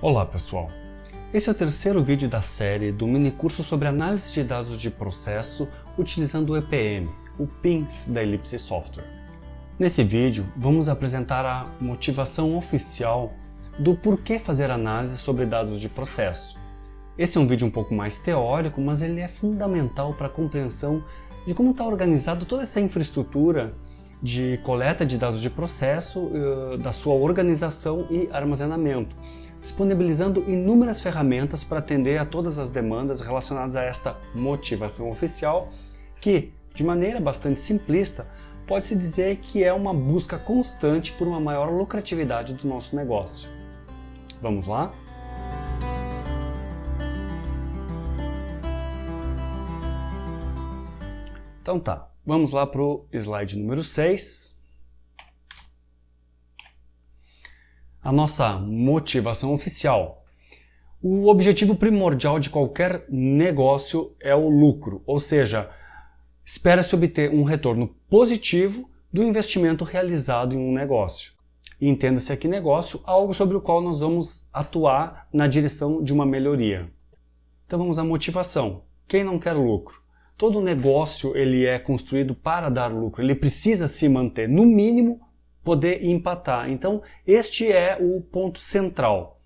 Olá pessoal, esse é o terceiro vídeo da série do mini curso sobre análise de dados de processo utilizando o EPM, o PIMS da Ellipse Software. Nesse vídeo vamos apresentar a motivação oficial do porquê fazer análise sobre dados de processo. Esse é um vídeo um pouco mais teórico, mas ele é fundamental para a compreensão de como está organizada toda essa infraestrutura de coleta de dados de processo, da sua organização e armazenamento, disponibilizando inúmeras ferramentas para atender a todas as demandas relacionadas a esta motivação oficial, que, de maneira bastante simplista, pode-se dizer que é uma busca constante por uma maior lucratividade do nosso negócio. Vamos lá? Então tá, vamos lá para o slide número 6. A nossa motivação oficial. O objetivo primordial de qualquer negócio é o lucro, ou seja, espera-se obter um retorno positivo do investimento realizado em um negócio. E entenda-se aqui negócio, algo sobre o qual nós vamos atuar na direção de uma melhoria. Então vamos à motivação. Quem não quer lucro? Todo negócio ele é construído para dar lucro, ele precisa se manter, no mínimo, poder empatar. Então, este é o ponto central.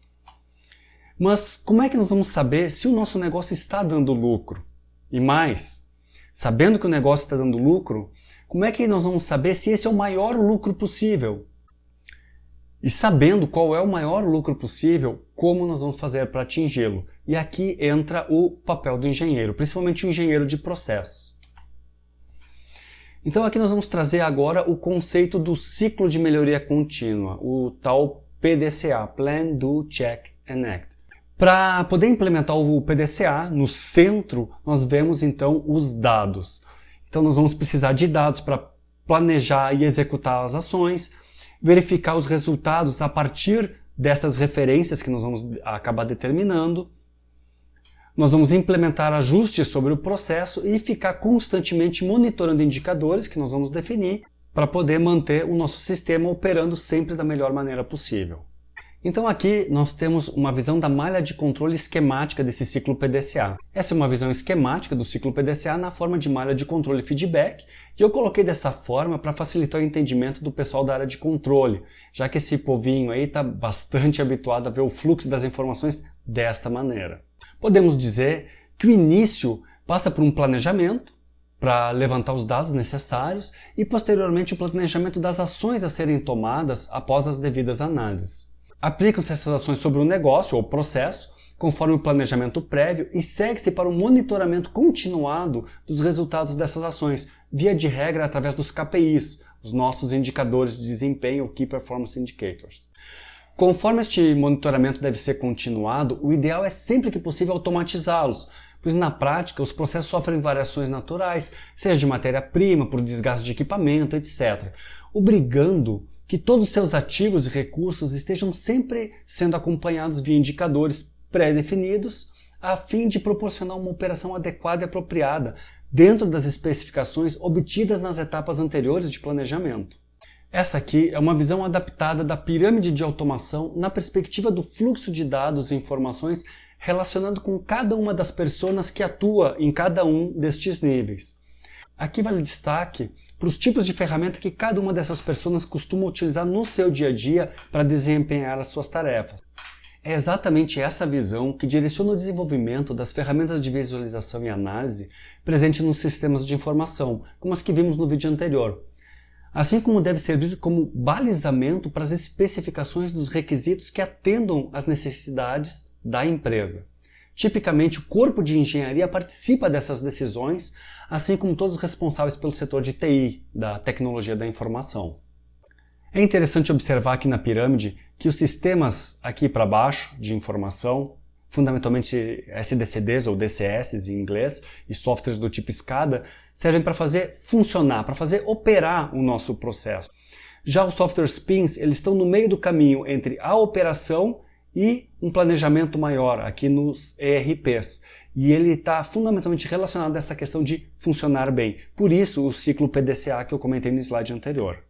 Mas como é que nós vamos saber se o nosso negócio está dando lucro? E mais, sabendo que o negócio está dando lucro, como é que nós vamos saber se esse é o maior lucro possível? E sabendo qual é o maior lucro possível, como nós vamos fazer para atingi-lo? E aqui entra o papel do engenheiro, principalmente o engenheiro de processo. Então aqui nós vamos trazer agora o conceito do ciclo de melhoria contínua, o tal PDCA, Plan, Do, Check and Act. Para poder implementar o PDCA, no centro nós vemos então os dados. Então nós vamos precisar de dados para planejar e executar as ações, verificar os resultados a partir dessas referências que nós vamos acabar determinando. Nós vamos implementar ajustes sobre o processo e ficar constantemente monitorando indicadores que nós vamos definir para poder manter o nosso sistema operando sempre da melhor maneira possível. Então aqui nós temos uma visão da malha de controle esquemática desse ciclo PDCA. Essa é uma visão esquemática do ciclo PDCA na forma de malha de controle feedback, e eu coloquei dessa forma para facilitar o entendimento do pessoal da área de controle, já que esse povinho aí está bastante habituado a ver o fluxo das informações desta maneira. Podemos dizer que o início passa por um planejamento para levantar os dados necessários e posteriormente o planejamento das ações a serem tomadas após as devidas análises. Aplicam-se essas ações sobre o negócio ou processo, conforme o planejamento prévio, e segue-se para o monitoramento continuado dos resultados dessas ações, via de regra através dos KPIs, os nossos indicadores de desempenho, Key Performance Indicators. Conforme este monitoramento deve ser continuado, o ideal é sempre que possível automatizá-los, pois na prática os processos sofrem variações naturais, seja de matéria-prima, por desgaste de equipamento, etc., obrigando que todos os seus ativos e recursos estejam sempre sendo acompanhados via indicadores pré-definidos, a fim de proporcionar uma operação adequada e apropriada dentro das especificações obtidas nas etapas anteriores de planejamento. Essa aqui é uma visão adaptada da pirâmide de automação na perspectiva do fluxo de dados e informações relacionando com cada uma das pessoas que atua em cada um destes níveis. Aqui vale destaque para os tipos de ferramenta que cada uma dessas pessoas costuma utilizar no seu dia a dia para desempenhar as suas tarefas. É exatamente essa visão que direciona o desenvolvimento das ferramentas de visualização e análise presentes nos sistemas de informação, como as que vimos no vídeo anterior. Assim como deve servir como balizamento para as especificações dos requisitos que atendam às necessidades da empresa. Tipicamente, o corpo de engenharia participa dessas decisões, assim como todos os responsáveis pelo setor de TI, da tecnologia da informação. É interessante observar aqui na pirâmide que os sistemas aqui para baixo de informação, fundamentalmente SDCDs ou DCS em inglês, e softwares do tipo SCADA, servem para fazer funcionar, para fazer operar o nosso processo. Já os softwares PIMS, eles estão no meio do caminho entre a operação e um planejamento maior aqui nos ERPs. E ele está fundamentalmente relacionado a essa questão de funcionar bem. Por isso o ciclo PDCA que eu comentei no slide anterior.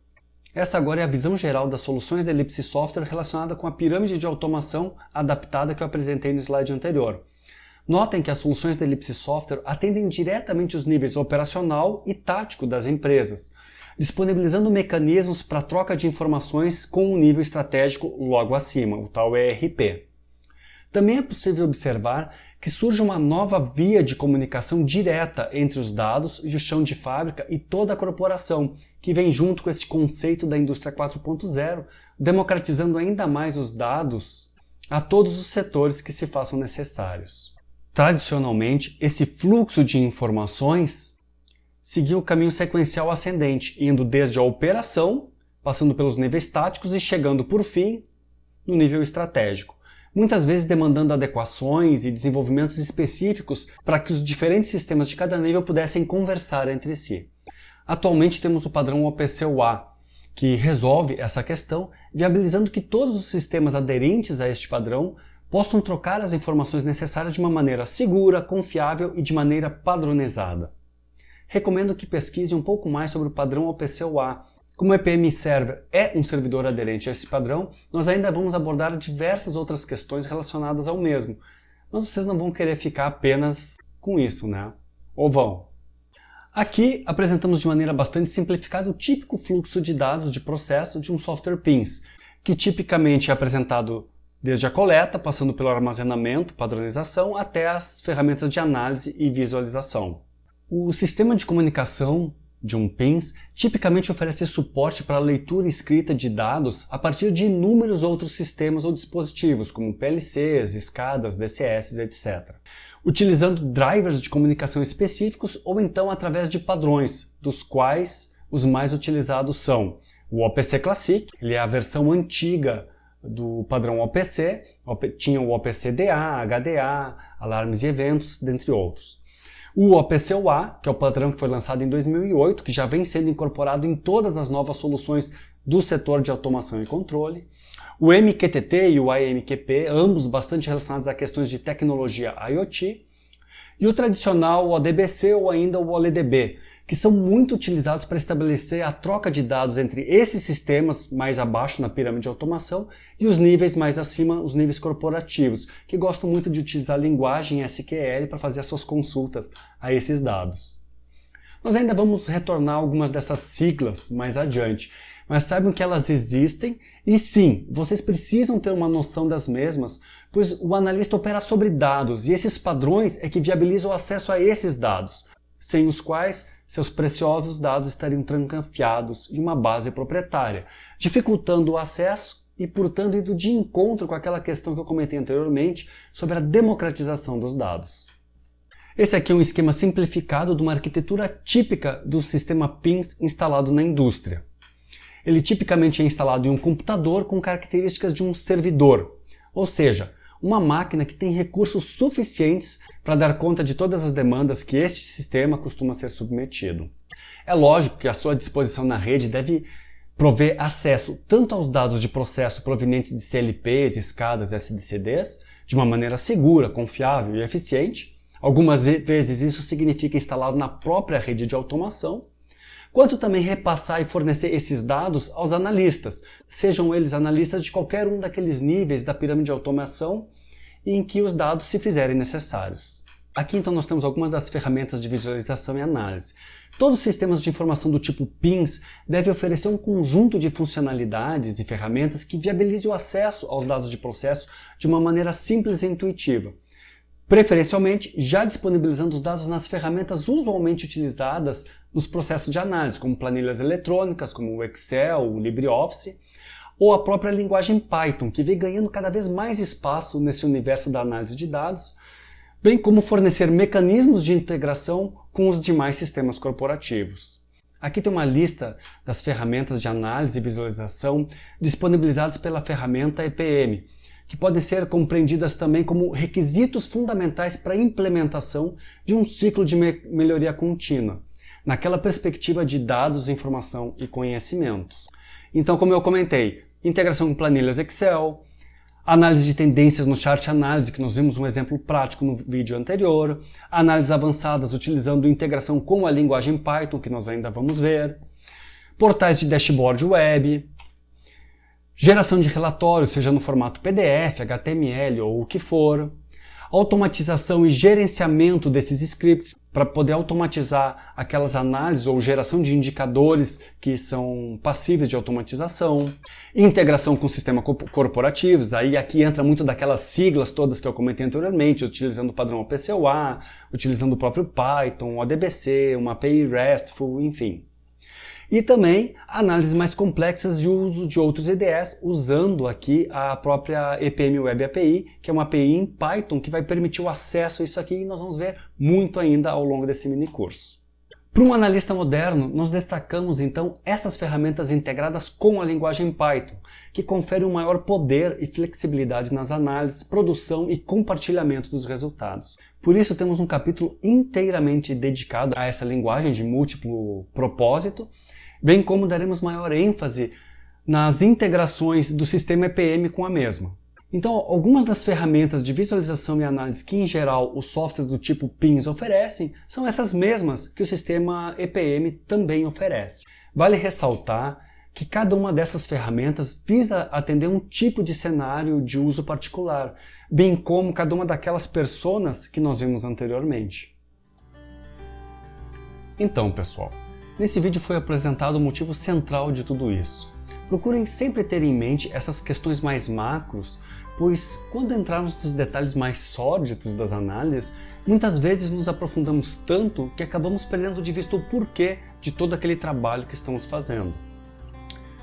Essa agora é a visão geral das soluções da Ellipse Software relacionada com a pirâmide de automação adaptada que eu apresentei no slide anterior. Notem que as soluções da Ellipse Software atendem diretamente os níveis operacional e tático das empresas, disponibilizando mecanismos para troca de informações com um nível estratégico logo acima, o tal ERP. Também é possível observar que surge uma nova via de comunicação direta entre os dados e o chão de fábrica e toda a corporação, que vem junto com esse conceito da indústria 4.0, democratizando ainda mais os dados a todos os setores que se façam necessários. Tradicionalmente, esse fluxo de informações seguia o caminho sequencial ascendente, indo desde a operação, passando pelos níveis táticos e chegando, por fim, no nível estratégico, muitas vezes demandando adequações e desenvolvimentos específicos para que os diferentes sistemas de cada nível pudessem conversar entre si. Atualmente temos o padrão OPC-UA, que resolve essa questão, viabilizando que todos os sistemas aderentes a este padrão possam trocar as informações necessárias de uma maneira segura, confiável e de maneira padronizada. Recomendo que pesquise um pouco mais sobre o padrão OPC-UA. Como o EPM Server é um servidor aderente a esse padrão, nós ainda vamos abordar diversas outras questões relacionadas ao mesmo. Mas vocês não vão querer ficar apenas com isso, né? Ou vão? Aqui apresentamos de maneira bastante simplificada o típico fluxo de dados de processo de um software PIMS, que tipicamente é apresentado desde a coleta, passando pelo armazenamento, padronização, até as ferramentas de análise e visualização. O sistema de comunicação de um PIMS tipicamente oferece suporte para a leitura e escrita de dados a partir de inúmeros outros sistemas ou dispositivos, como PLCs, SCADAs, DCS, etc., utilizando drivers de comunicação específicos ou então através de padrões, dos quais os mais utilizados são o OPC Classic, ele é a versão antiga do padrão OPC, tinha o OPC-DA, HDA, alarmes e eventos, dentre outros. O OPC-UA, que é o padrão que foi lançado em 2008, que já vem sendo incorporado em todas as novas soluções do setor de automação e controle. O MQTT e o AMQP, ambos bastante relacionados a questões de tecnologia IoT. E o tradicional ODBC ou ainda o OLEDB, que são muito utilizados para estabelecer a troca de dados entre esses sistemas mais abaixo na pirâmide de automação e os níveis mais acima, os níveis corporativos, que gostam muito de utilizar a linguagem SQL para fazer as suas consultas a esses dados. Nós ainda vamos retornar algumas dessas siglas mais adiante, mas saibam que elas existem e sim, vocês precisam ter uma noção das mesmas, pois o analista opera sobre dados e esses padrões é que viabilizam o acesso a esses dados, sem os quais seus preciosos dados estariam trancafiados em uma base proprietária, dificultando o acesso e, portanto, indo de encontro com aquela questão que eu comentei anteriormente sobre a democratização dos dados. Esse aqui é um esquema simplificado de uma arquitetura típica do sistema PIMS instalado na indústria. Ele tipicamente é instalado em um computador com características de um servidor, ou seja, uma máquina que tem recursos suficientes para dar conta de todas as demandas que este sistema costuma ser submetido. É lógico que a sua disposição na rede deve prover acesso tanto aos dados de processo provenientes de CLPs, SCADAs e SDCDs, de uma maneira segura, confiável e eficiente. Algumas vezes isso significa instalá-lo na própria rede de automação, quanto também repassar e fornecer esses dados aos analistas, sejam eles analistas de qualquer um daqueles níveis da pirâmide de automação em que os dados se fizerem necessários. Aqui então nós temos algumas das ferramentas de visualização e análise. Todos os sistemas de informação do tipo PIMS devem oferecer um conjunto de funcionalidades e ferramentas que viabilizem o acesso aos dados de processo de uma maneira simples e intuitiva, preferencialmente já disponibilizando os dados nas ferramentas usualmente utilizadas nos processos de análise, como planilhas eletrônicas, como o Excel, o LibreOffice, ou a própria linguagem Python, que vem ganhando cada vez mais espaço nesse universo da análise de dados, bem como fornecer mecanismos de integração com os demais sistemas corporativos. Aqui tem uma lista das ferramentas de análise e visualização disponibilizadas pela ferramenta EPM, que podem ser compreendidas também como requisitos fundamentais para a implementação de um ciclo de melhoria contínua, naquela perspectiva de dados, informação e conhecimentos. Então, como eu comentei, integração com planilhas Excel, análise de tendências no chart análise, que nós vimos um exemplo prático no vídeo anterior, análises avançadas utilizando integração com a linguagem Python, que nós ainda vamos ver, portais de dashboard web, geração de relatórios, seja no formato PDF, HTML ou o que for, automatização e gerenciamento desses scripts para poder automatizar aquelas análises ou geração de indicadores que são passíveis de automatização, integração com sistemas corporativos, aí aqui entra muito daquelas siglas todas que eu comentei anteriormente, utilizando o padrão OPC-UA, utilizando o próprio Python, ODBC, uma API RESTful, enfim. E também análises mais complexas de uso de outros IDEs, usando aqui a própria EPM Web API, que é uma API em Python que vai permitir o acesso a isso aqui e nós vamos ver muito ainda ao longo desse mini curso. Para um analista moderno, nós destacamos então essas ferramentas integradas com a linguagem Python, que confere um maior poder e flexibilidade nas análises, produção e compartilhamento dos resultados. Por isso temos um capítulo inteiramente dedicado a essa linguagem de múltiplo propósito, bem como daremos maior ênfase nas integrações do sistema EPM com a mesma. Então, algumas das ferramentas de visualização e análise que, em geral, os softwares do tipo PINS oferecem, são essas mesmas que o sistema EPM também oferece. Vale ressaltar que cada uma dessas ferramentas visa atender um tipo de cenário de uso particular, bem como cada uma daquelas personas que nós vimos anteriormente. Então, pessoal, nesse vídeo foi apresentado o motivo central de tudo isso. Procurem sempre ter em mente essas questões mais macros, pois quando entrarmos nos detalhes mais sórdidos das análises, muitas vezes nos aprofundamos tanto que acabamos perdendo de vista o porquê de todo aquele trabalho que estamos fazendo.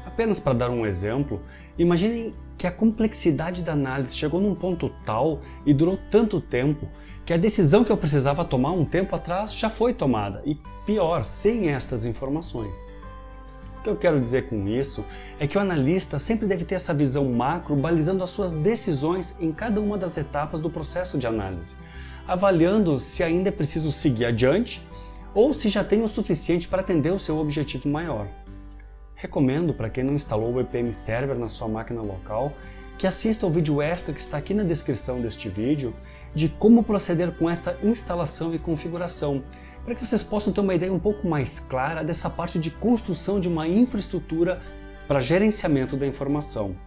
Apenas para dar um exemplo, imaginem que a complexidade da análise chegou num ponto tal e durou tanto tempo que a decisão que eu precisava tomar um tempo atrás já foi tomada, e pior, sem estas informações. O que eu quero dizer com isso é que o analista sempre deve ter essa visão macro balizando as suas decisões em cada uma das etapas do processo de análise, avaliando se ainda é preciso seguir adiante ou se já tem o suficiente para atender o seu objetivo maior. Recomendo, para quem não instalou o EPM Server na sua máquina local, que assista ao vídeo extra que está aqui na descrição deste vídeo de como proceder com essa instalação e configuração, para que vocês possam ter uma ideia um pouco mais clara dessa parte de construção de uma infraestrutura para gerenciamento da informação.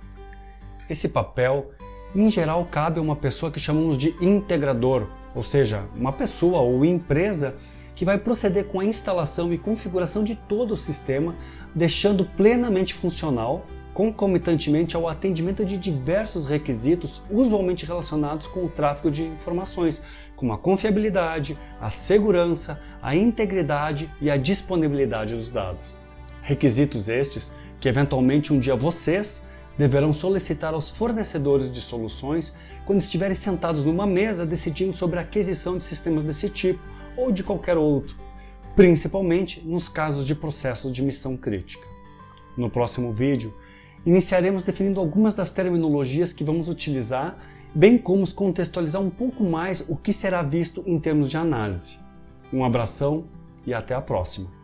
Esse papel, em geral, cabe a uma pessoa que chamamos de integrador, ou seja, uma pessoa ou empresa que vai proceder com a instalação e configuração de todo o sistema, deixando plenamente funcional, concomitantemente ao atendimento de diversos requisitos usualmente relacionados com o tráfego de informações, como a confiabilidade, a segurança, a integridade e a disponibilidade dos dados. Requisitos estes que eventualmente um dia vocês deverão solicitar aos fornecedores de soluções quando estiverem sentados numa mesa decidindo sobre a aquisição de sistemas desse tipo ou de qualquer outro, principalmente nos casos de processos de missão crítica. No próximo vídeo, iniciaremos definindo algumas das terminologias que vamos utilizar, bem como contextualizar um pouco mais o que será visto em termos de análise. Um abração e até a próxima!